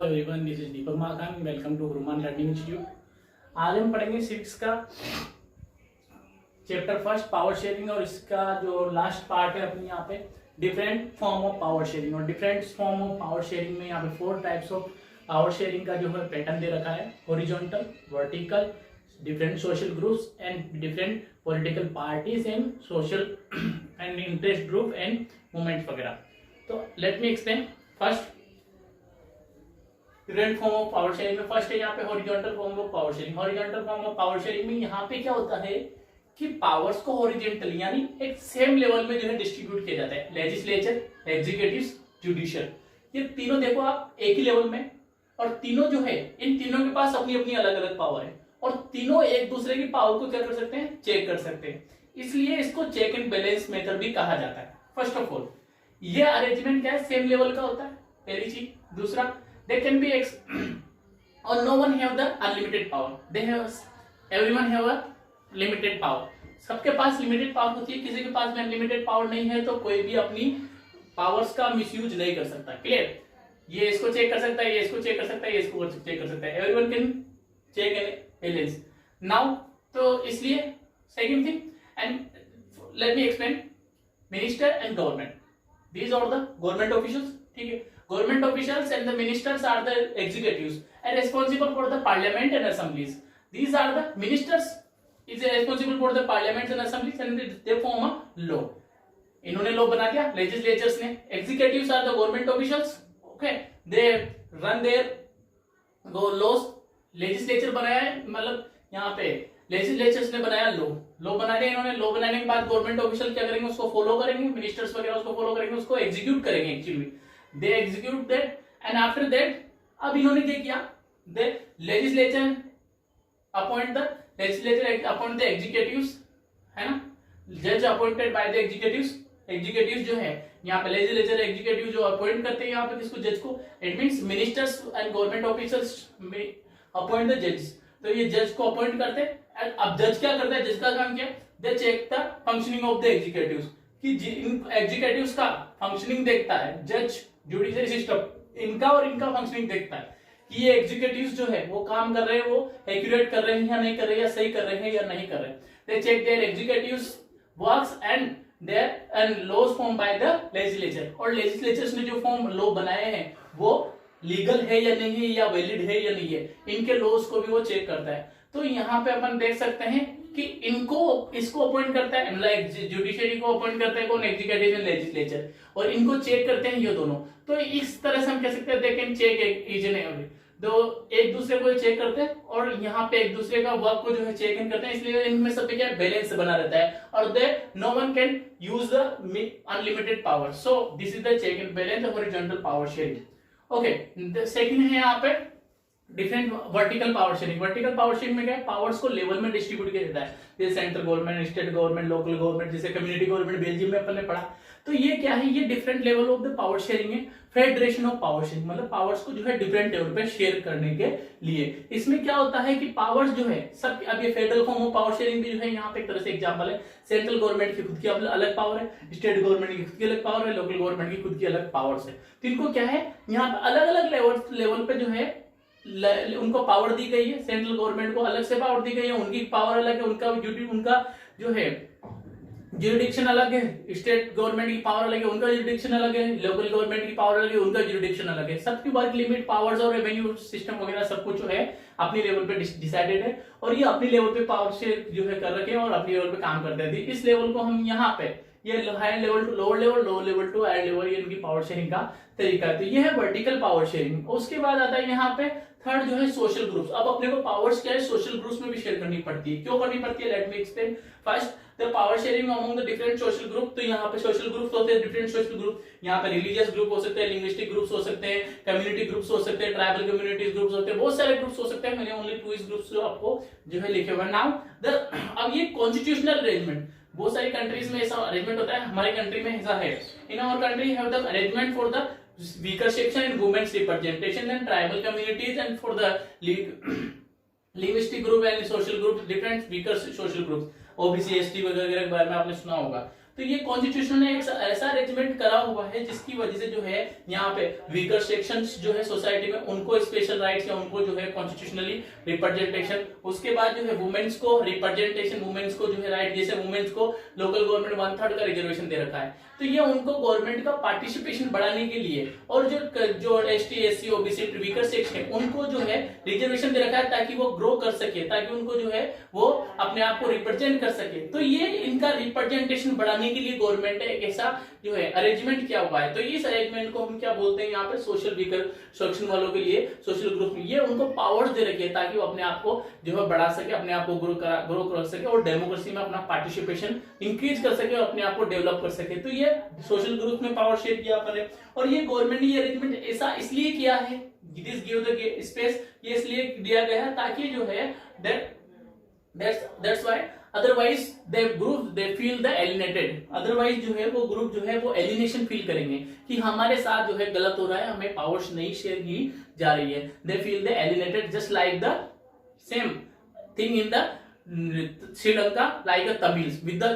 Everyone, this is Deepak Makan. Welcome to Guruman learning institute. आज हम पढ़ेंगे सिविक्स का चैप्टर फर्स्ट पावर शेयरिंग, और इसका जो लास्ट पार्ट है अपनी यहाँ पे different form of power sharing. और different form of power sharing में यहाँ पे 4 टाइप्स ऑफ पावर शेयरिंग का जो है पैटर्न दे रखा है: horizontal, vertical, different social groups and different political parties and social and interest group and movements वगैरह। तो late me explain first different form of power sharing में। फर्स्ट है यहाँ पे horizontal form of power sharing. Horizontal form of power sharing में यहाँ पे क्या होता है कि पावर्स को हॉरिजॉन्टली यानी एक सेम लेवल में जो है डिस्ट्रीब्यूट किया जाता है। लेजिस्लेचर, एग्जीक्यूटिव, जुडिशियल, ये तीनों देखो आप एक ही लेवल में, और तीनों जो है इन तीनों के पास अपनी अपनी अलग अलग पावर है, और तीनों एक दूसरे की पावर को क्या कर सकते हैं, चेक कर सकते हैं। इसलिए इसको चेक एंड बैलेंस मेथड भी कहा जाता है। फर्स्ट ऑफ ऑल ये अरेंजमेंट क्या है, सेम लेवल का होता है, पहली चीज। दूसरा, they can be or no one have the unlimited power, everyone have a limited power। सबके पास लिमिटेड पावर होती है, किसी के पास में अनलिमिटेड पावर नहीं है, तो कोई भी अपनी पावर्स का मिसयूज नहीं कर सकता। क्लियर? ये इसको चेक कर सकता है, ये इसको चेक कर सकता है, ये इसको चेक कर सकता है। Everyone can check and balance now. तो इसलिए second thing, and let me explain minister and government, these are the government officials. ठीक है, government officials and the ministers are the executives and responsible for the parliament and assemblies. These are the ministers is responsible for the parliaments and assemblies and they form a law. इन्होंने law बना दिया, legislatures ने। executives are the government officials, okay, they run their laws। legislature बनाया है, मतलब यहाँ पे legislatures ने बनाया लॉ बना दिया इन्होंने। लॉ बनाने के बाद गवर्नमेंट ऑफिशियल क्या करेंगे, उसको फॉलो करेंगे, मिनिस्टर्स वगैरह उसको फॉलो करेंगे, उसको एग्जीक्यूट करेंगे। Actually they execute that and after that अब इन्होंने क्या किया, the legislature appoint the executives, है ना, judge appointed by the executives जो है यहाँ पे legislature executive जो अपॉइंट करते हैं यहाँ पे किसको, जज को। it means ministers and government officials may appoint the judges। तो ये जज को अपॉइंट करते हैं। अब जज क्या करता है, जज का काम क्या, they check the functioning of the executives, कि इन एग्जीक्यूटिव्स का फंक्शनिंग देखता है जज, जुडिशरी सिस्टम इनका और इनका फंक्शनिंग देखता है कि ये एग्जीक्यूटिव्स जो है वो काम कर रहे हैं, वो एक्यूरेट कर रहे हैं या नहीं कर रहे हैं, या सही कर रहे हैं या नहीं कर रहे हैं। They check their executives works and their and laws form by the legislature. और लेजिस्लेचर्स ने जो फॉर्म लॉ बनाए हैं वो लीगल है या नहीं है, या वैलिड है या नहीं है, इनके लॉज को भी वो चेक करता है। तो यहाँ पे अपन देख सकते हैं कि इसको अपॉइंट करता है, मतलब जुडिशरी को अपॉइंट करता है कौन, एग्जीक्यूटिव एंड लेजिस्लेचर, और इनको चेक करते हैं ये दोनों। तो इस तरह से हम कह सकते हैं they can check each and every, तो एक दूसरे को चेक करते हैं और यहाँ पे एक दूसरे का वर्क को जो है चेक इन करते हैं। इसलिए इनमें सब पे क्या बैलेंस बना रहता है, और they no one can use the unlimited power. So this is the check and balance horizontal power sharing. Okay, second है यहाँ पे different vertical power sharing. Vertical power sharing में क्या है, पावर्स को लेवल में डिस्ट्रीब्यूट किया जाता है, जैसे central government, state government, local government, जैसे कम्युनिटी गवर्नमेंट बेल्जियम में अपन ने पढ़ा। तो ये क्या है, ये different level of the power sharing है। फेडरेशन ऑफ पावर शेयरिंग मतलब पावर्स को जो है डिफरेंट लेवल पे शेयर करने के लिए। इसमें क्या होता है कि पावर्स जो है सब, अब ये federal form of power sharing भी जो है यहाँ पे एक तरह से एग्जांपल है। सेंट्रल गवर्नमेंट की खुद की अलग पावर है, स्टेट गवर्नमेंट की खुद की अलग पावर है, लोकल गवर्नमेंट की खुद की अलग पावर्स है। तो इनको क्या है, यहाँ पे अलग अलग लेवल पे जो है उनको पावर दी गई है। सेंट्रल गवर्नमेंट को अलग से पावर दी गई है, उनकी पावर अलग है, उनका जो है ज्यूरिडिक्शन अलग है। स्टेट गवर्नमेंट की पावर अलग है, उनका ज्यूरिडिक्शन अलग है। लोकल गवर्नमेंट की पावर अलग है, उनका ज्यूरिडिक्शन अलग है। सबकी वर्क लिमिट, पावर्स और रेवेन्यू सिस्टम वगैरह सब कुछ जो है अपनी लेवल पे डिसाइडेड है, और ये अपनी लेवल पे पावर से जो है कर रखे हैं और अपनी लेवल पे काम करते हैं। इस लेवल को हम यहाँ पे, ये higher level to lower level, lower level to higher level, ये इनकी पावर शेयरिंग का तरीका है। तो ये है वर्टिकल पावर शेयरिंग। उसके बाद आता है यहाँ पे थर्ड जो है सोशल ग्रुप्स। अब अपने को पावर्स क्या है, सोशल ग्रुप्स में भी शेयर करनी पड़ती है। क्यों करनी पड़ती है, late me explain. First the power sharing among the different social group. तो यहाँ पे सोशल ग्रुप्स होते हैं, डिफरेंट सोशल ग्रुप। यहाँ पे रिलीजियस ग्रुप हो सकते हैं, लिंग्विस्टिक ग्रुप्स हो सकते हैं, कम्युनिटी ग्रुप्स हो सकते हैं, ट्राइबल कम्युनिटीज ग्रुप्स होते हैं, बहुत सारे ग्रुप्स हो सकते हैं। मैंने ओनली 2 ग्रुप्स जो आपको जो है लिखे हुए नाउ। अब ये कॉन्स्टिट्यूशनल अरेंजमेंट, बहुत सारी कंट्रीज में ऐसा अरेंजमेंट होता है, हमारी कंट्री में ऐसा है। In our country have the arrangement for the weaker section and women's representation and tribal communities and for the linguistic group and social group, different weaker social groups, OBC ST वगैरह के बारे में आपने सुना होगा। तो ये कॉन्स्टिट्यूशन ने एक ऐसा अरेंजमेंट करा हुआ है जिसकी वजह से जो है यहाँ पे वीकर सेक्शंस जो है सोसाइटी में उनको स्पेशल राइट्स या उनको जो है कॉन्स्टिट्यूशनली रिप्रेजेंटेशन, उसके बाद जो है वुमेन्स को रिप्रेजेंटेशन, वुमेन्स को जो है राइट, जैसे वुमेन्स को लोकल गवर्नमेंट 1/3 का रिजर्वेशन दे रखा है, तो ये उनको गवर्नमेंट का पार्टिसिपेशन बढ़ाने के लिए, और जो ST SC OBC weaker section है उनको जो है रिजर्वेशन दे रखा है ताकि वो ग्रो कर सके, ताकि उनको जो है वो अपने आप को रिप्रेजेंट कर सके। तो ये इनका रिप्रेजेंटेशन बढ़ाने के लिए गवर्नमेंट ने एक ऐसा जो है अरेंजमेंट किया हुआ है। तो इस अरेंजमेंट को हम क्या बोलते हैं यहाँ पे, सोशल वीकर सेक्शन वालों के लिए, सोशल ग्रुप, ये उनको पावर्स दे रखी है ताकि वो अपने आप को जो है बढ़ा सके, अपने आप को ग्रो कर सके और डेमोक्रेसी में अपना पार्टिसिपेशन इंक्रीज कर सके और अपने आप को डेवलप कर सके। तो ये सोशल ग्रुप में पावर शेयर किया अपने, और ये गवर्नमेंट ने ये अरेंजमेंट ऐसा इसलिए किया है, दिस गिव द स्पेस, ये इसलिए दिया गया है ताकि जो है that's why otherwise the group they feel the alienated, otherwise जो है वो ग्रुप जो है वो एलिनेशन फील करेंगे कि हमारे साथ जो है गलत हो रहा है, हमें पावर्स नहीं शेयर की जा रही है। they feel the alienated just like the same thing in the Sri Lanka, like the Tamils with the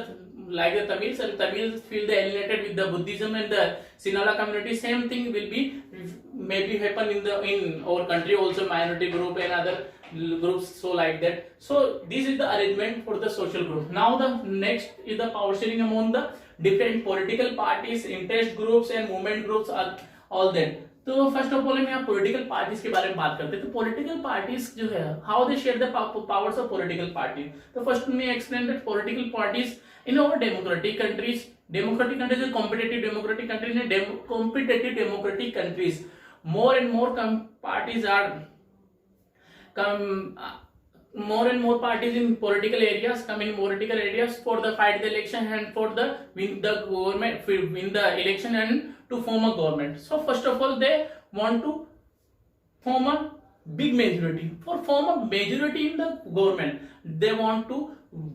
Tamils, and Tamils feel the alienated with the Buddhism and the Sinhala community. Same thing will be maybe happen in our country also, minority group and other groups, so like that. So this is the arrangement for the social group. Now the next is the power sharing among the different political parties, interest groups and movement groups are all that. तो first of all हम यहाँ political parties के बारे में बात करते हैं। तो पॉलिटिकल पार्टीज जो है, how they share the powers of political parties. तो फर्स्ट में explain that political parties in over democratic countries competitive democratic countries and competitive democratic countries, more and more parties are more and more parties in political areas come in political areas for the fight the election and for the win the government, win the election and to form a government. So first of all they want to form a big majority. For form a majority in the government, they want to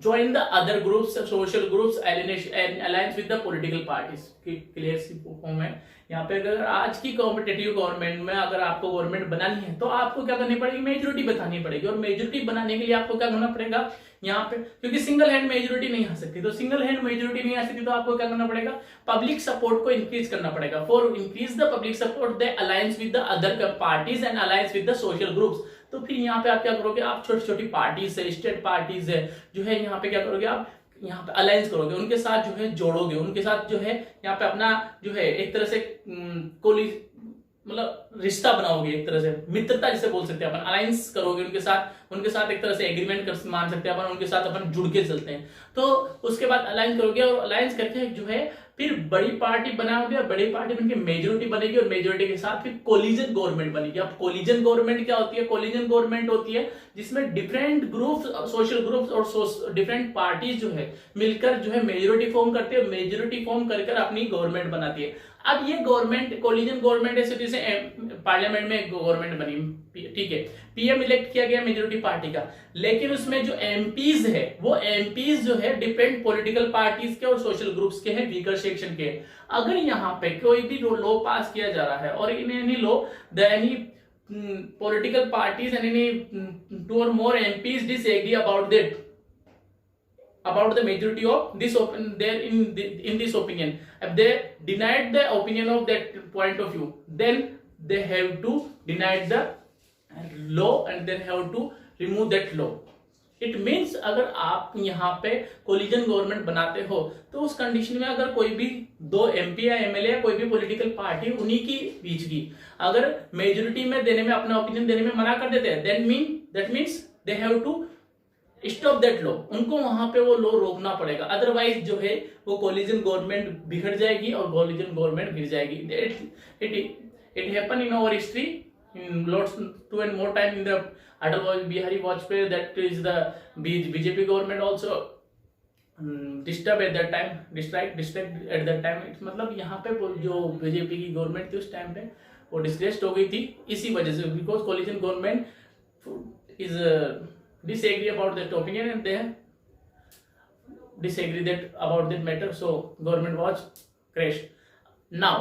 join the other groups, social groups, alliance with the political parties. Clear सी form है यहाँ पे। अगर आज की competitive government में अगर आपको गवर्नमेंट बनानी है तो आपको क्या करनी पड़ेगी, मेजोरिटी बतानी पड़ेगी, और मेजोरिटी बनाने के लिए आपको क्या करना पड़ेगा यहाँ पे, क्योंकि सिंगल हैंड मेजोरिटी नहीं आ सकती, तो सिंगल हैंड मेजोरिटी नहीं आ सकती तो आपको क्या करना पड़ेगा, पब्लिक सपोर्ट को इंक्रीज करना पड़ेगा। For increase the public support the alliance with the other parties and alliance with the social groups. तो फिर यहाँ पे आप क्या करोगे, आप छोटी छोटी पार्टीज है, स्टेट पार्टीज है जो है, यहाँ पे क्या करोगे आप, यहाँ पे अलायंस करोगे, उनके साथ जो है जोड़ोगे, उनके साथ जो है यहाँ पे अपना जो है एक तरह से मतलब रिश्ता बनाओगे, एक तरह से मित्रता जिसे बोल सकते हैं अपन, अलायंस करोगे उनके साथ एक तरह से एग्रीमेंट कर मान सकते हैं अपन, उनके साथ अपन जुड़ के चलते हैं। तो उसके बाद अलायंस करोगे, और अलायंस करके जो है फिर बड़ी पार्टी बनाओगे, और बड़ी पार्टी बनके मेजोरिटी बनेगी, और मेजोरिटी के साथ फिर कोलिजन गवर्नमेंट बनेगी। अब कोलिजन गवर्नमेंट क्या होती है, कोलिजन गवर्नमेंट होती है जिसमें डिफरेंट ग्रुप्स, सोशल ग्रुप्स और डिफरेंट पार्टीज जो है मिलकर जो है मेजोरिटी फॉर्म करते हैं, मेजोरिटी फॉर्म कर अपनी गवर्नमेंट बनाती है। अब ये गवर्नमेंट कोलिजन गवर्नमेंट ऐसे जैसे पार्लियामेंट में गवर्नमेंट बनी, ठीक है, पीएम इलेक्ट किया गया मेजोरिटी पार्टी का, लेकिन उसमें जो एमपीज है वो एमपीज जो है डिफरेंट पॉलिटिकल पार्टीज के और सोशल ग्रुप्स के हैं, वीकर सेक्शन के। अगर यहाँ पे कोई भी लॉ पास किया जा रहा है और in any law the any political parties and any two or more MPs disagree about the majority of this in this opinion, if they denied the opinion of that point of view, then they have to deny the law and then have to remove that law. It means अगर आप यहाँ पे collision government बनाते हो तो उस condition में अगर कोई भी दो एमपी या एमएलए या कोई भी पॉलिटिकल पार्टी उन्हीं की बीच की अगर मेजोरिटी में देने में अपना ओपिनियन देने में मना कर देते हैं, that means they have to stop that law, उनको वहां पे वो लॉ रोकना पड़ेगा, अदरवाइज जो है वो कोलिजन गवर्नमेंट बिगड़ जाएगी और कोलिजन गवर्नमेंट गिर जाएगी। It happen in our history in lots 2 and more time in the Atal Bihari Vajpayee, that is the BJP government also disturbed at that time, distract at that time। मतलब यहाँ पे जो BJP की government थी उस time पे वो distressed हो गई थी इसी वजह से, because collision government is disagree about that opinion and they disagree that about that matter, so government was crashed. Now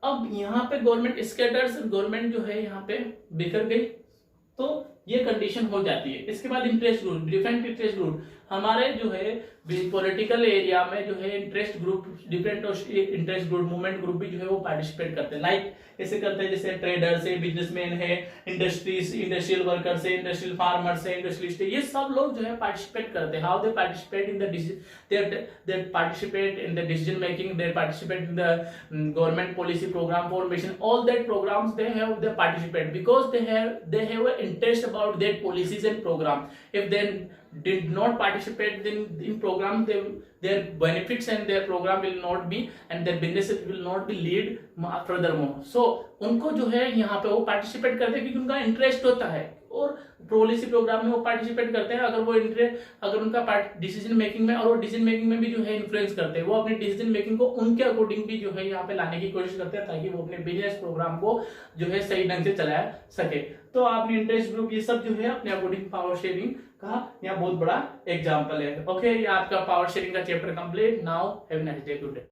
अब यहाँ पे गवर्नमेंट स्कैटर्स, गवर्नमेंट जो है यहाँ पे बिखर गई, तो ये कंडीशन हो जाती है। इसके बाद interest group, different interest group, हमारे जो है पॉलिटिकल एरिया में जो है interest group, different interest group, movement group भी जो है वो पार्टिसिपेट करते हैं। लाइक ऐसे करते हैं जैसे ट्रेडर्स है, बिजनेसमैन है, इंडस्ट्रियल वर्कर्स है, इंडस्ट्रियल फार्मर्स है, इंडस्ट्रियलिस्ट है, ये सब लोग जो है पार्टिसिपेट करते हैं। How they participate in the they participate in the decision making, they participate in the government policy program formation, all that programs they participate because they have an interest about their policies and program. If they did not participate in program, their benefits and their program will not be, and their businesses will not be lead furthermore. So उनको जो है यहाँ पे वो participate करते हैं क्योंकि उनका इंटरेस्ट होता है और पॉलिसी प्रोग्राम में वो पार्टिसिपेट करते हैं। अगर उनका डिसीजन मेकिंग में, और वो डिसीजन मेकिंग में भी जो है इन्फ्लुएंस करते हैं, वो अपनी डिसीजन मेकिंग को उनके अकॉर्डिंग भी जो है यहाँ पे लाने की कोशिश करते हैं ताकि वो अपने बिजनेस प्रोग्राम को जो है सही ढंग से चला सके। तो आपने इंटरेस्ट ग्रुप ये सब जो है अपने अकॉर्डिंग पावर शेयरिंग का यहाँ बहुत बड़ा एग्जाम्पल है। ओके, ये आपका पावर शेयरिंग का chapter complete. Now have a nice day, good day.